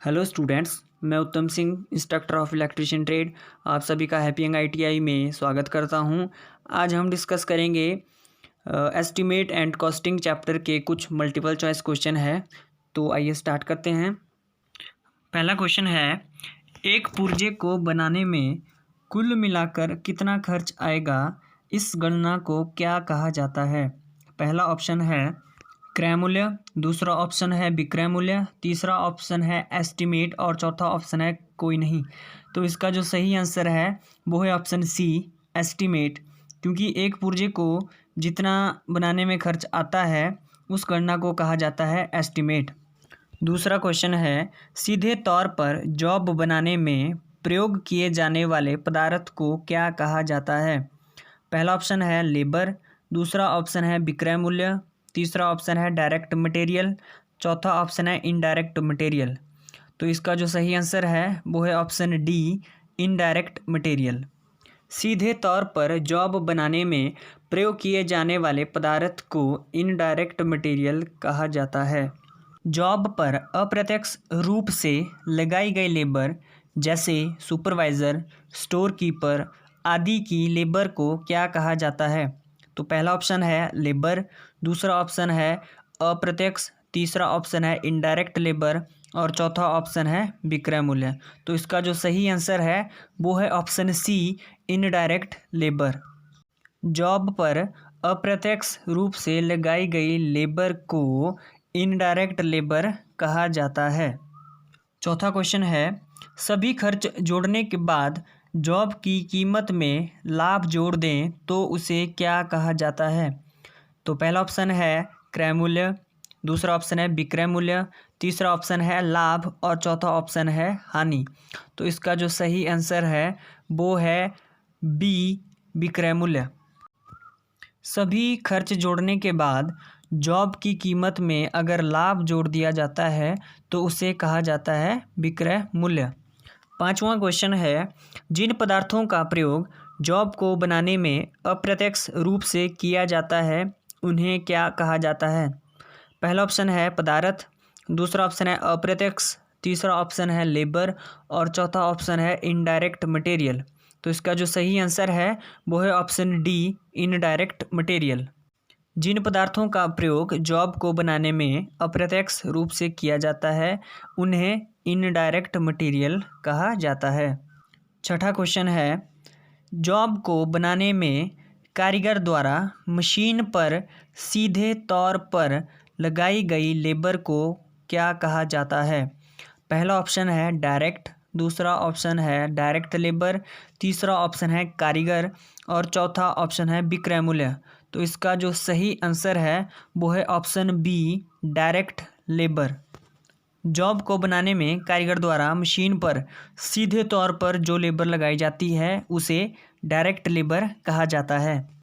Hello students, मैं उत्तम Singh, instructor of electrician trade, आप सभी का हैप्पी यंग ITI में स्वागत करता हूं। आज हम डिस्कस करेंगे एस्टिमेट एंड कॉस्टिंग चैप्टर के कुछ मल्टीपल चॉइस क्वेश्चन है। तो आइए स्टार्ट करते हैं। पहला क्वेश्चन है, एक पुर्जे को बनाने में कुल मिलाकर कितना खर्च आएगा, इस गणना को क्या कहा जाता है। पहला ऑप्शन है क्रय मूल्य, दूसरा ऑप्शन है विक्रय मूल्य, तीसरा ऑप्शन है एस्टिमेट और चौथा ऑप्शन है कोई नहीं। तो इसका जो सही आंसर है वो है ऑप्शन सी, एस्टिमेट, क्योंकि एक पुर्जे को जितना बनाने में खर्च आता है उस गणना को कहा जाता है एस्टिमेट। दूसरा क्वेश्चन है, सीधे तौर पर जॉब बनाने में प्रयोग किए जाने वाले पदार्थ को क्या कहा जाता है। पहला ऑप्शन है लेबर, दूसरा ऑप्शन है विक्रय मूल्य, तीसरा ऑप्शन है डायरेक्ट मटेरियल, चौथा ऑप्शन है इनडायरेक्ट मटेरियल। तो इसका जो सही आंसर है वो है ऑप्शन डी, इनडायरेक्ट मटेरियल। सीधे तौर पर जॉब बनाने में प्रयोग किए जाने वाले पदार्थ को इनडायरेक्ट मटेरियल कहा जाता है। जॉब पर अप्रत्यक्ष रूप से लगाई गई लेबर जैसे सुपरवाइज़र, स्टोर कीपर आदि की लेबर को क्या कहा जाता है। तो पहला ऑप्शन है लेबर, दूसरा ऑप्शन है अप्रत्यक्ष, तीसरा ऑप्शन है इनडायरेक्ट लेबर और चौथा ऑप्शन है विक्रय मूल्य। तो इसका जो सही आंसर है वो है option C, indirect labour. Job पर अप्रत्यक्ष रूप से लगाई गई लेबर को इनडायरेक्ट लेबर कहा जाता है। चौथा क्वेश्चन है, सभी खर्च जोड़ने के बाद जॉब की कीमत में लाभ जोड़ दें तो उसे क्या कहा जाता है। तो पहला ऑप्शन है क्रय मूल्य, दूसरा ऑप्शन है विक्रय मूल्य, तीसरा ऑप्शन है लाभ और चौथा ऑप्शन है हानि। तो इसका जो सही आंसर है वो है बी, विक्रय मूल्य। सभी खर्च जोड़ने के बाद जॉब की कीमत में अगर लाभ जोड़ दिया जाता है तो उसे कहा जाता है विक्रय मूल्य। पांचवा क्वेश्चन है, जिन पदार्थों का प्रयोग जॉब को बनाने में अप्रत्यक्ष रूप से किया जाता है उन्हें क्या कहा जाता है। पहला ऑप्शन है पदार्थ, दूसरा ऑप्शन है अप्रत्यक्ष, तीसरा ऑप्शन है लेबर और चौथा ऑप्शन है इनडायरेक्ट मटेरियल। तो इसका जो सही आंसर है वो है ऑप्शन डी, इनडायरेक्ट मटेरियल। जिन पदार्थों का प्रयोग जॉब को बनाने में अप्रत्यक्ष रूप से किया जाता है उन्हें इनडायरेक्ट मटेरियल कहा जाता है। छठा क्वेश्चन है, जॉब को बनाने में कारीगर द्वारा मशीन पर सीधे तौर पर लगाई गई लेबर को क्या कहा जाता है। पहला ऑप्शन है डायरेक्ट, दूसरा ऑप्शन है डायरेक्ट लेबर, तीसरा ऑप्शन है कारीगर और चौथा ऑप्शन है विक्रय मूल्य। तो इसका जो सही आंसर है वो है option B, direct labour. Job को बनाने में कारीगर द्वारा मशीन पर सीधे तौर पर जो लेबर लगाई जाती है उसे डायरेक्ट लेबर कहा जाता है।